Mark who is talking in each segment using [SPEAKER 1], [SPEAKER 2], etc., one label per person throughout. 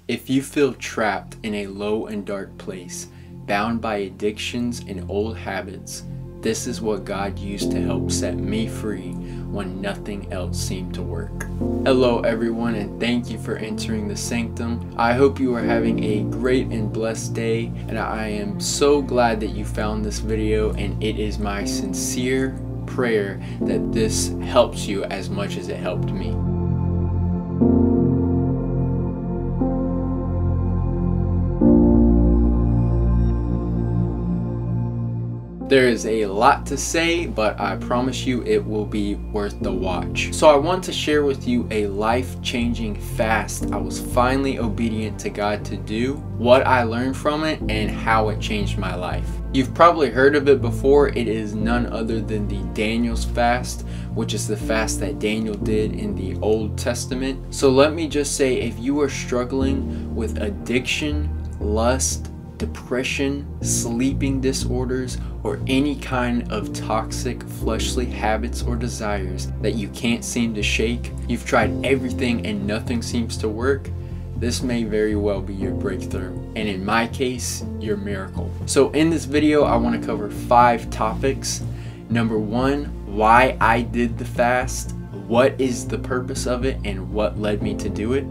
[SPEAKER 1] If you feel trapped in a low and dark place, bound by addictions and old habits, this is what God used to help set me free when nothing else seemed to work. Hello everyone, and thank you for entering the Sanctum. I hope you are having a great and blessed day, and I am so glad that you found this video, and it is my sincere prayer that this helps you as much as it helped me. There is a lot to say, but I promise you it will be worth the watch. So I want to share with you a life-changing fast I was finally obedient to God to do, what I learned from it, and how it changed my life. You've probably heard of it before. It is none other than the Daniel's fast, which is the fast that Daniel did in the Old Testament. So let me just say, if you are struggling with addiction, lust, depression, sleeping disorders, or any kind of toxic fleshly habits or desires that you can't seem to shake, you've tried everything and nothing seems to work, this may very well be your breakthrough, and in my case, your miracle. So in this video, I want to cover 5 topics. Number 1, why I did the fast, what is the purpose of it, and what led me to do it.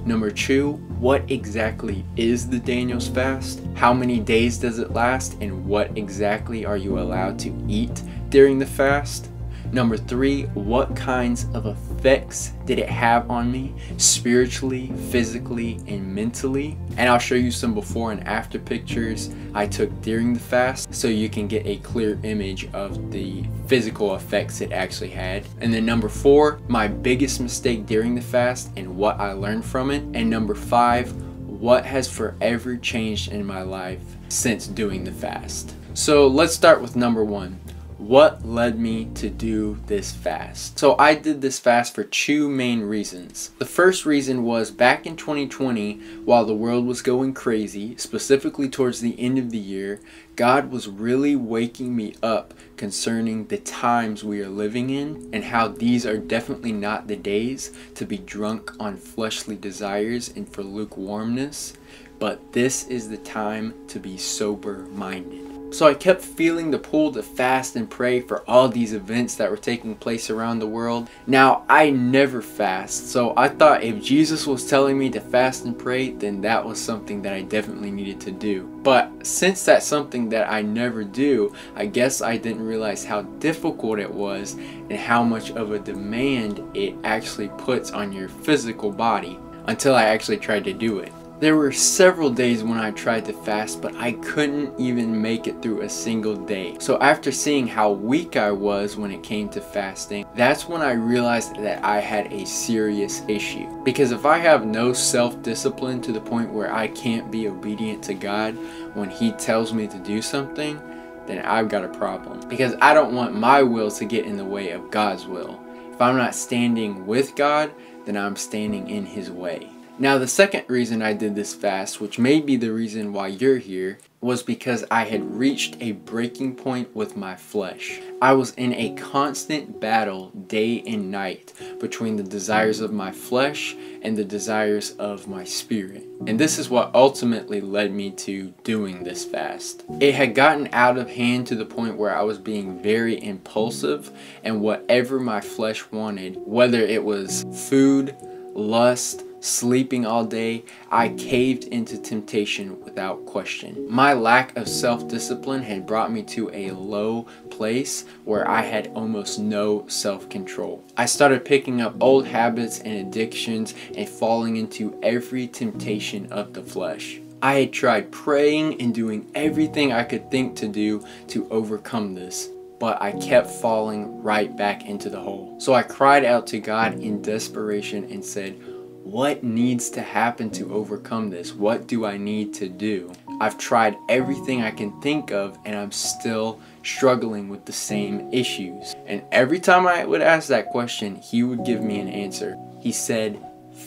[SPEAKER 1] Number 2, what exactly is the Daniel's fast? How many days does it last? And what exactly are you allowed to eat during the fast? Number 3, what kinds of effects did it have on me spiritually, physically, and mentally? And I'll show you some before and after pictures I took during the fast so you can get a clear image of the physical effects it actually had. And then number 4, my biggest mistake during the fast and what I learned from it. And number 5, what has forever changed in my life since doing the fast. So let's start with number 1. What led me to do this fast? So I did this fast for 2 main reasons. The first reason was back in 2020, while the world was going crazy, specifically towards the end of the year, God was really waking me up concerning the times we are living in and how these are definitely not the days to be drunk on fleshly desires and for lukewarmness, but this is the time to be sober-minded. So I kept feeling the pull to fast and pray for all these events that were taking place around the world. Now, I never fast, so I thought if Jesus was telling me to fast and pray, then that was something that I definitely needed to do. But since that's something that I never do, I guess I didn't realize how difficult it was and how much of a demand it actually puts on your physical body until I actually tried to do it. There were several days when I tried to fast, but I couldn't even make it through a single day. So after seeing how weak I was when it came to fasting, that's when I realized that I had a serious issue. Because if I have no self-discipline to the point where I can't be obedient to God when He tells me to do something, then I've got a problem. Because I don't want my will to get in the way of God's will. If I'm not standing with God, then I'm standing in His way. Now, the second reason I did this fast, which may be the reason why you're here, was because I had reached a breaking point with my flesh. I was in a constant battle day and night between the desires of my flesh and the desires of my spirit. And this is what ultimately led me to doing this fast. It had gotten out of hand to the point where I was being very impulsive, and whatever my flesh wanted, whether it was food, lust, sleeping all day, I caved into temptation without question. My lack of self-discipline had brought me to a low place where I had almost no self-control. I started picking up old habits and addictions and falling into every temptation of the flesh. I had tried praying and doing everything I could think to do to overcome this, but I kept falling right back into the hole. So I cried out to God in desperation and said, what needs to happen to overcome this? What do I need to do? I've tried everything I can think of and I'm still struggling with the same issues. And every time I would ask that question, He would give me an answer. He said,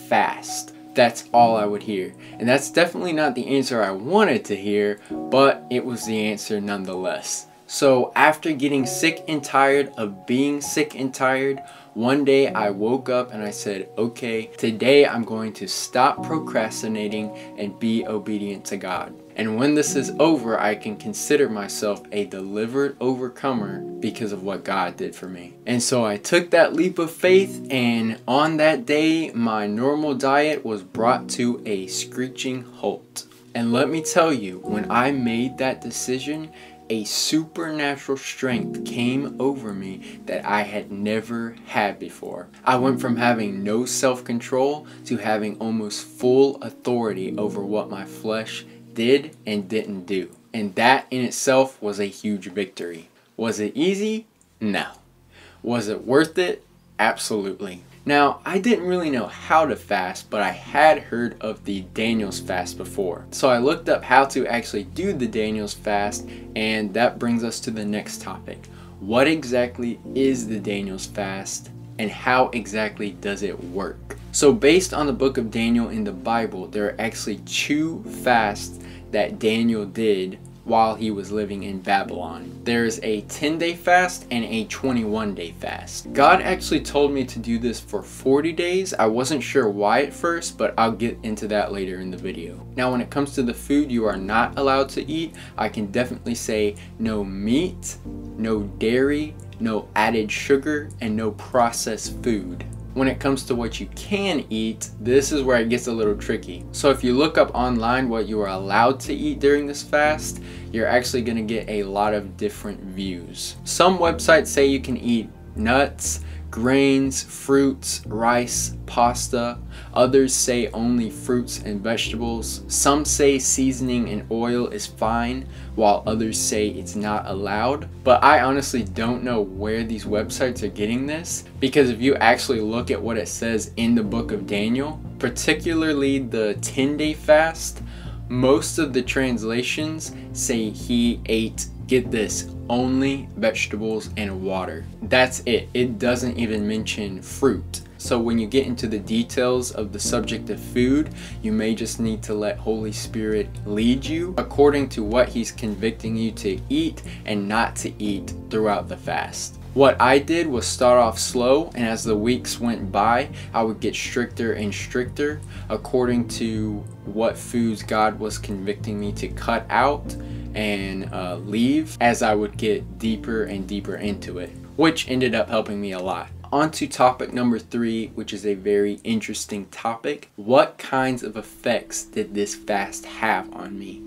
[SPEAKER 1] fast. That's all I would hear. And that's definitely not the answer I wanted to hear, but it was the answer nonetheless. So after getting sick and tired of being sick and tired, One day I woke up and I said, okay, today I'm going to stop procrastinating and be obedient to God. And when this is over, I can consider myself a delivered overcomer because of what God did for me. And so I took that leap of faith, and on that day, my normal diet was brought to a screeching halt. And let me tell you, when I made that decision, a supernatural strength came over me that I had never had before. I went from having no self-control to having almost full authority over what my flesh did and didn't do. And that in itself was a huge victory. Was it easy? No. Was it worth it? Absolutely. Now, I didn't really know how to fast, but I had heard of the Daniel's fast before. So I looked up how to actually do the Daniel's fast, and that brings us to the next topic. What exactly is the Daniel's fast, and how exactly does it work? So based on the book of Daniel in the Bible, there are actually 2 fasts that Daniel did while he was living in Babylon. There's a 10-day fast and a 21-day fast. God actually told me to do this for 40 days. I wasn't sure why at first, but I'll get into that later in the video. Now, when it comes to the food you are not allowed to eat, I can definitely say no meat, no dairy, no added sugar, and no processed food. When it comes to what you can eat, this is where it gets a little tricky. So if you look up online what you are allowed to eat during this fast, you're actually going to get a lot of different views. Some websites say you can eat nuts, grains, fruits, rice, pasta. Others say only fruits and vegetables. Some say seasoning and oil is fine, while others say it's not allowed. But I honestly don't know where these websites are getting this, because if you actually look at what it says in the book of Daniel, particularly the 10-day fast, most of the translations say he ate, get this, only vegetables and water. That's it. It doesn't even mention fruit. So when you get into the details of the subject of food, you may just need to let Holy Spirit lead you according to what he's convicting you to eat and not to eat throughout the fast. What I did was start off slow, and as the weeks went by, I would get stricter and stricter according to what foods God was convicting me to cut out and leave as I would get deeper and deeper into it, which ended up helping me a lot. On to topic number 3, which is a very interesting topic. What kinds of effects did this fast have on me?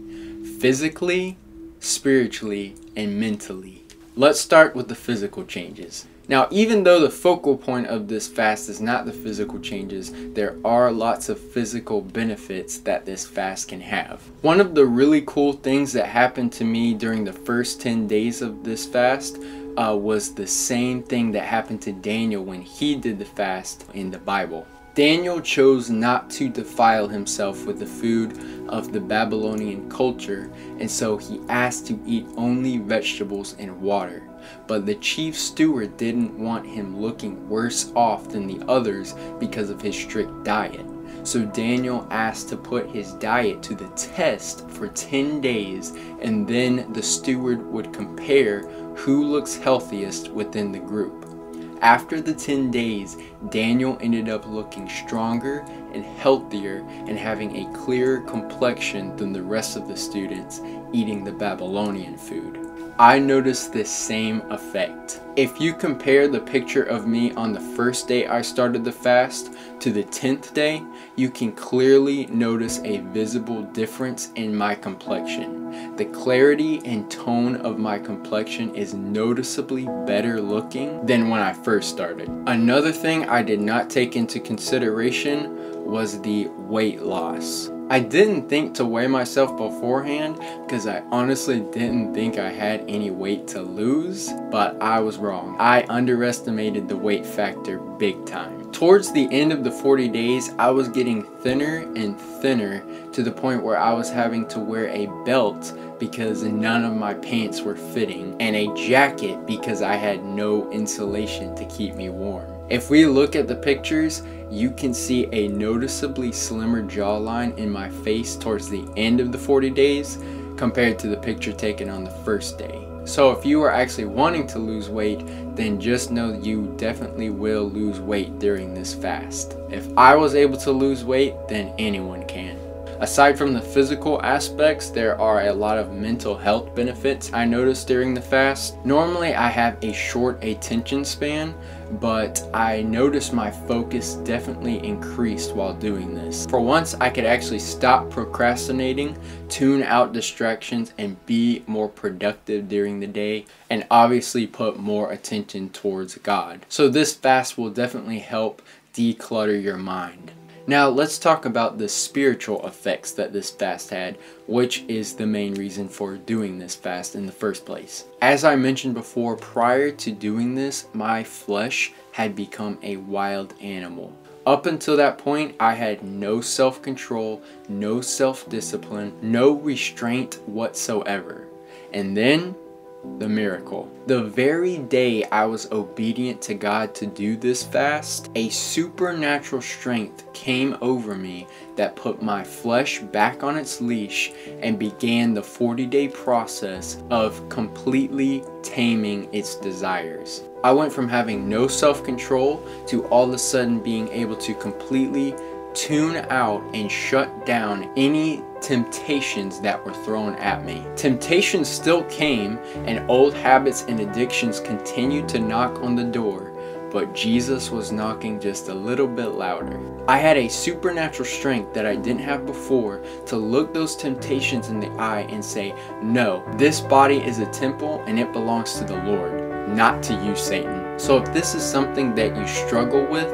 [SPEAKER 1] Physically, spiritually, and mentally. Let's start with the physical changes. Now, even though the focal point of this fast is not the physical changes, there are lots of physical benefits that this fast can have. One of the really cool things that happened to me during the first 10 days of this fast was the same thing that happened to Daniel when he did the fast in the Bible. Daniel chose not to defile himself with the food of the Babylonian culture, and so he asked to eat only vegetables and water. But the chief steward didn't want him looking worse off than the others because of his strict diet. So Daniel asked to put his diet to the test for 10 days, and then the steward would compare who looks healthiest within the group. After the 10 days, Daniel ended up looking stronger and healthier and having a clearer complexion than the rest of the students eating the Babylonian food. I noticed this same effect. If you compare the picture of me on the first day I started the fast to the 10th day, you can clearly notice a visible difference in my complexion. The clarity and tone of my complexion is noticeably better looking than when I first started. Another thing I did not take into consideration was the weight loss. I didn't think to weigh myself beforehand because I honestly didn't think I had any weight to lose, but I was wrong. I underestimated the weight factor big time. Towards the end of the 40 days, I was getting thinner and thinner to the point where I was having to wear a belt because none of my pants were fitting, and a jacket because I had no insulation to keep me warm. If we look at the pictures, you can see a noticeably slimmer jawline in my face towards the end of the 40 days compared to the picture taken on the first day. So if you are actually wanting to lose weight, then just know that you definitely will lose weight during this fast. If I was able to lose weight, then anyone can. Aside from the physical aspects, there are a lot of mental health benefits I noticed during the fast. Normally I have a short attention span, but I noticed my focus definitely increased while doing this. For once, I could actually stop procrastinating, tune out distractions, and be more productive during the day, and obviously put more attention towards God. So this fast will definitely help declutter your mind. Now let's talk about the spiritual effects that this fast had, which is the main reason for doing this fast in the first place. As I mentioned before, prior to doing this, my flesh had become a wild animal. Up until that point, I had no self-control, no self-discipline, no restraint whatsoever. And then the miracle. The very day I was obedient to God to do this fast, a supernatural strength came over me that put my flesh back on its leash and began the 40-day process of completely taming its desires. I went from having no self-control to all of a sudden being able to completely tune out and shut down any temptations that were thrown at me. Temptations still came, and old habits and addictions continued to knock on the door, but Jesus was knocking just a little bit louder. I had a supernatural strength that I didn't have before to look those temptations in the eye and say, no, this body is a temple and it belongs to the Lord, not to you, Satan. So if this is something that you struggle with,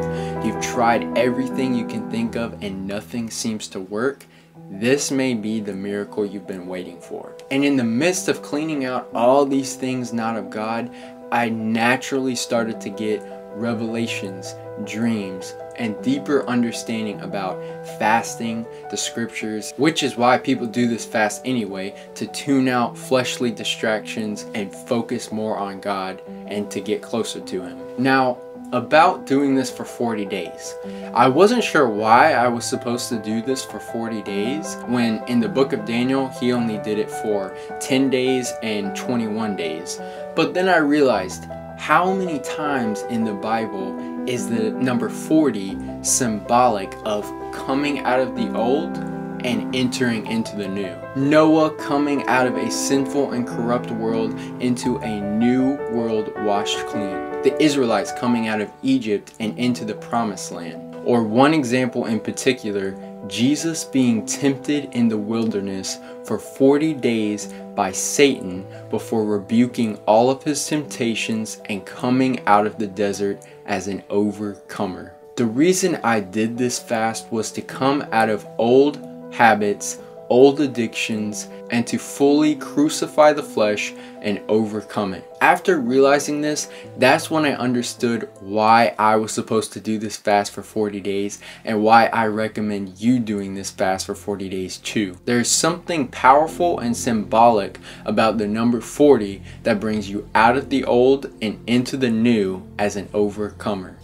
[SPEAKER 1] you've tried everything you can think of and nothing seems to work, this may be the miracle you've been waiting for. And in the midst of cleaning out all these things not of God, I naturally started to get revelations, dreams, and deeper understanding about fasting, the scriptures, which is why people do this fast anyway, to tune out fleshly distractions and focus more on God and to get closer to Him. Now, about doing this for 40 days. I wasn't sure why I was supposed to do this for 40 days when in the book of Daniel, he only did it for 10 days and 21 days. But then I realized, how many times in the Bible is the number 40 symbolic of coming out of the old and entering into the new? Noah coming out of a sinful and corrupt world into a new world washed clean. The Israelites coming out of Egypt and into the promised land. Or one example in particular, Jesus being tempted in the wilderness for 40 days by Satan before rebuking all of his temptations and coming out of the desert as an overcomer. The reason I did this fast was to come out of old habits, old addictions, and to fully crucify the flesh and overcome it. After realizing this, that's when I understood why I was supposed to do this fast for 40 days and why I recommend you doing this fast for 40 days too. There's something powerful and symbolic about the number 40 that brings you out of the old and into the new as an overcomer.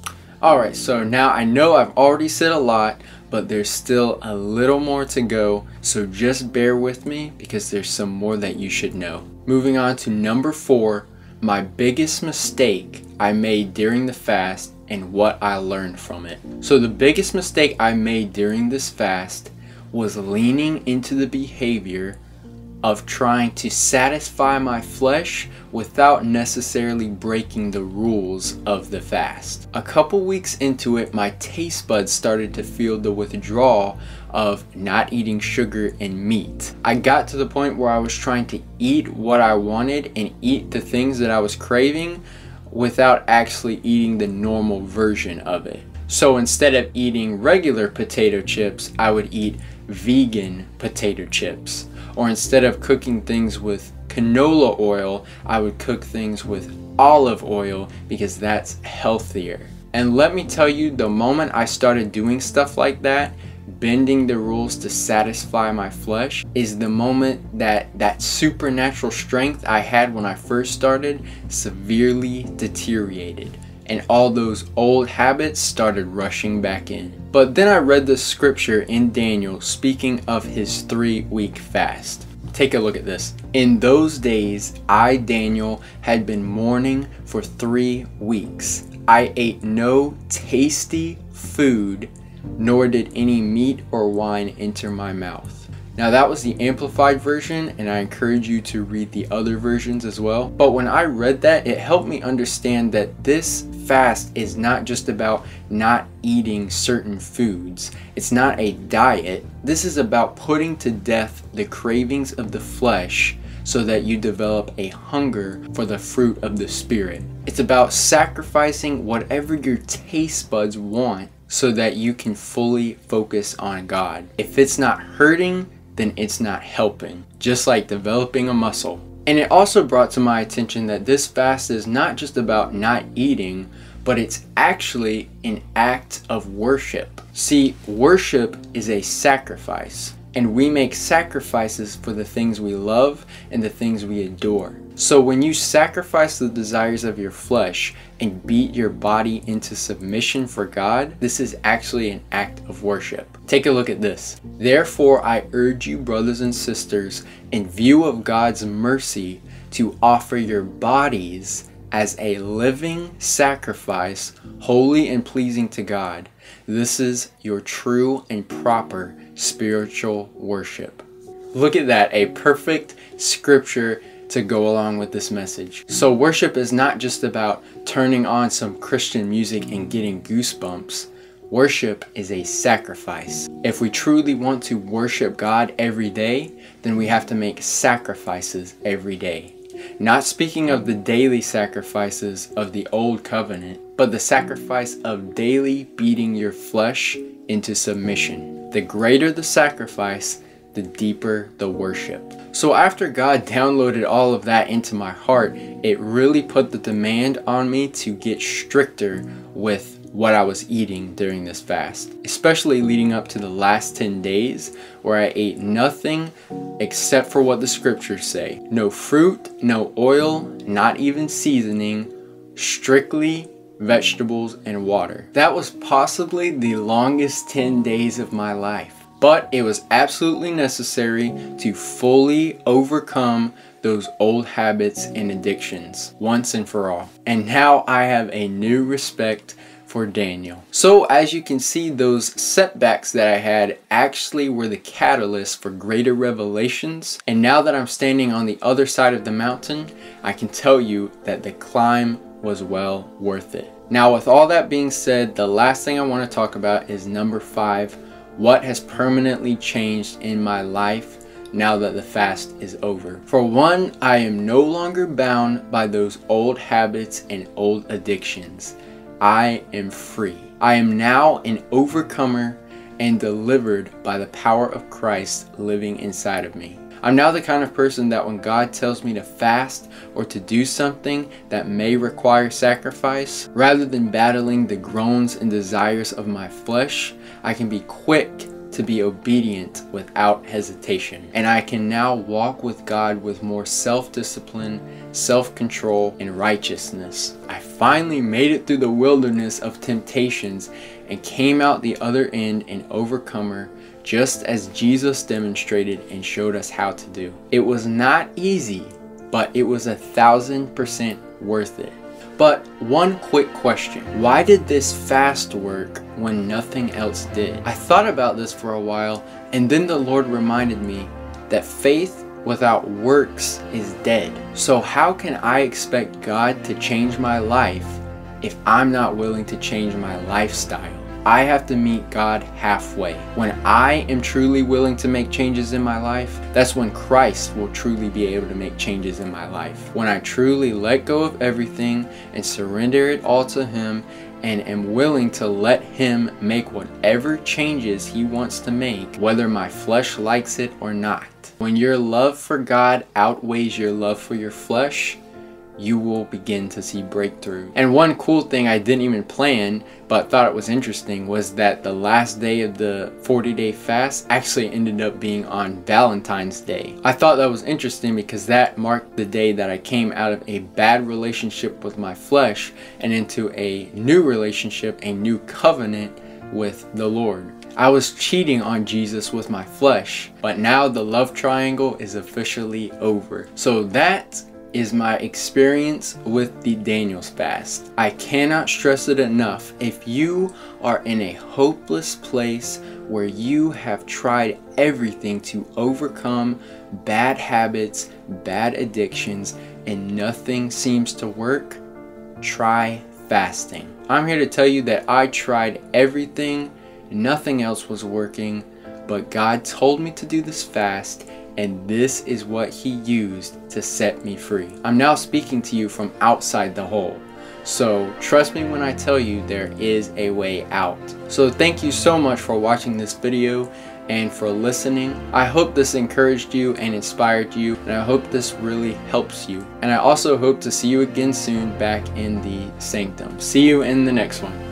[SPEAKER 1] Alright, so now I know I've already said a lot, but there's still a little more to go, so just bear with me because there's some more that you should know. Moving on to number 4, my biggest mistake I made during the fast and what I learned from it. So the biggest mistake I made during this fast was leaning into the behavior of trying to satisfy my flesh without necessarily breaking the rules of the fast. A couple weeks into it, my taste buds started to feel the withdrawal of not eating sugar and meat. I got to the point where I was trying to eat what I wanted and eat the things that I was craving without actually eating the normal version of it. So instead of eating regular potato chips, I would eat vegan potato chips. Or instead of cooking things with canola oil, I would cook things with olive oil because that's healthier. And let me tell you, the moment I started doing stuff like that, bending the rules to satisfy my flesh, is the moment that supernatural strength I had when I first started severely deteriorated. And all those old habits started rushing back in. But then I read the scripture in Daniel speaking of his 3-week fast. Take a look at this. In those days, I, Daniel, had been mourning for 3 weeks. I ate no tasty food, nor did any meat or wine enter my mouth. Now that was the amplified version, and I encourage you to read the other versions as well. But when I read that, it helped me understand that this fast is not just about not eating certain foods. It's not a diet. This is about putting to death the cravings of the flesh so that you develop a hunger for the fruit of the Spirit. It's about sacrificing whatever your taste buds want so that you can fully focus on God. If it's not hurting, then it's not helping, just like developing a muscle. And it also brought to my attention that this fast is not just about not eating, but it's actually an act of worship. See, worship is a sacrifice, and we make sacrifices for the things we love and the things we adore. So when you sacrifice the desires of your flesh and beat your body into submission for God, this is actually an act of worship. Take a look at this. Therefore, I urge you, brothers and sisters, in view of God's mercy, to offer your bodies as a living sacrifice, holy and pleasing to God. This is your true and proper spiritual worship. Look at that, a perfect scripture to go along with this message. So worship is not just about turning on some Christian music and getting goosebumps. Worship is a sacrifice. If we truly want to worship God every day, then we have to make sacrifices every day. Not speaking of the daily sacrifices of the old covenant, but the sacrifice of daily beating your flesh into submission. The greater the sacrifice, the deeper the worship. So after God downloaded all of that into my heart, it really put the demand on me to get stricter with what I was eating during this fast, especially leading up to the last 10 days where I ate nothing except for what the scriptures say. No fruit, no oil, not even seasoning, strictly vegetables and water. That was possibly the longest 10 days of my life. But it was absolutely necessary to fully overcome those old habits and addictions once and for all. And now I have a new respect for Daniel. So as you can see, those setbacks that I had actually were the catalyst for greater revelations. And now that I'm standing on the other side of the mountain, I can tell you that the climb was well worth it. Now with all that being said, the last thing I want to talk about is number 5. What has permanently changed in my life now that the fast is over? For one, I am no longer bound by those old habits and old addictions. I am free. I am now an overcomer and delivered by the power of Christ living inside of me. I'm now the kind of person that when God tells me to fast or to do something that may require sacrifice, rather than battling the groans and desires of my flesh, I can be quick to be obedient without hesitation. And I can now walk with God with more self-discipline, self-control, and righteousness. I finally made it through the wilderness of temptations and came out the other end an overcomer, just as Jesus demonstrated and showed us how to do. It was not easy, but it was 1000% worth it. But one quick question. Why did this fast work when nothing else did? I thought about this for a while, and then the Lord reminded me that faith without works is dead. So how can I expect God to change my life if I'm not willing to change my lifestyle? I have to meet God halfway. When I am truly willing to make changes in my life, that's when Christ will truly be able to make changes in my life. When I truly let go of everything and surrender it all to Him and am willing to let Him make whatever changes He wants to make, whether my flesh likes it or not. When your love for God outweighs your love for your flesh, you will begin to see breakthrough. And one cool thing I didn't even plan but thought it was interesting was that the last day of the 40-day fast actually ended up being on Valentine's Day. I thought that was interesting because that marked the day that I came out of a bad relationship with my flesh and into a new relationship, a new covenant with the Lord. I was cheating on Jesus with my flesh, but now the love triangle is officially over. So that is my experience with the Daniel's fast. I cannot stress it enough. If you are in a hopeless place where you have tried everything to overcome bad habits, bad addictions, and nothing seems to work, try fasting. I'm here to tell you that I tried everything, nothing else was working, but God told me to do this fast, and this is what He used to set me free. I'm now speaking to you from outside the hole. So trust me when I tell you there is a way out. So thank you so much for watching this video and for listening. I hope this encouraged you and inspired you, and I hope this really helps you. And I also hope to see you again soon back in the Sanctum. See you in the next one.